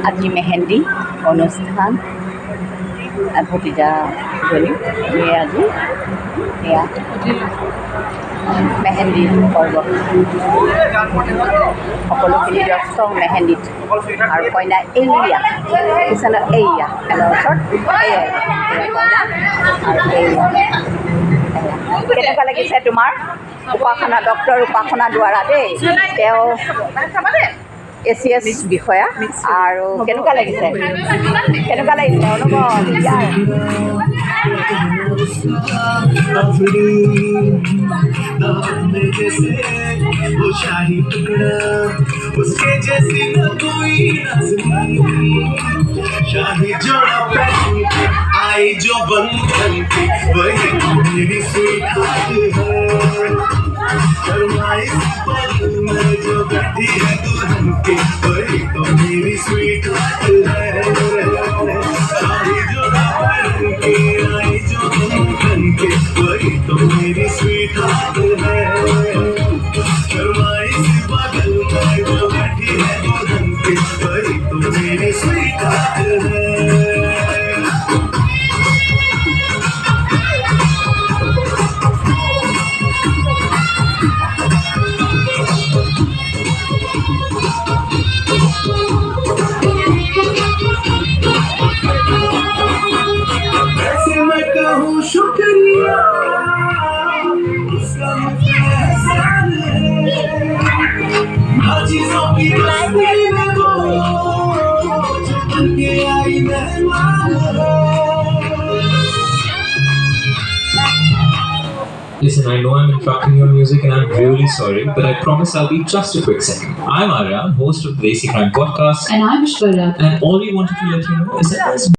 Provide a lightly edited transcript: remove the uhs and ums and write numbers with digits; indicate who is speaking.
Speaker 1: আজি মেহেন্দি অনুষ্ঠান ভতিজাজনী আজি এয়া মেহেন্দি পৰ্ব সকলোখিনি ব্যস্ত মেহেন্দিত আৰু কইনা এইয়া কিচেনৰ এইয়া এনৰ ওচৰত এয়া কইনা আৰু এইয়া কেনেকুৱা লাগিছে তোমাৰ উপাসনা ডক্টৰ উপাসনা দ্বাৰা দেই তেওঁ ACS বিষয়া আৰু কেনেকুৱা লাগিছে অনুভৱ ইয়াৰ
Speaker 2: शाही टुकड़ा उसके जैसी न कोई शाही जोड़ा पहन के आई जो बंधन के वही मेरी स्वीट फरमाइश में जो बैठी है दुल्हन के वही तो मेरी स्वीट है शाही जोड़ा पहन के आई जो बंधन के वही तो मेरी स्वीट है बगल में जो बैठी है दुल्हन के वही तो मेरी स्वीट है वैसे मैं कहूँ शुक्रिया उसका मुझे एहसान है हर चीजों की बस्ती में वो जो बन के आई मेहमान है
Speaker 3: Listen, I know I'm interrupting your music and I'm really sorry, but I promise I'll be just a quick second. I'm Arya, host of the Desi Crime Podcast.
Speaker 4: And I'm Shwara.
Speaker 3: And all we wanted to let you know is that there's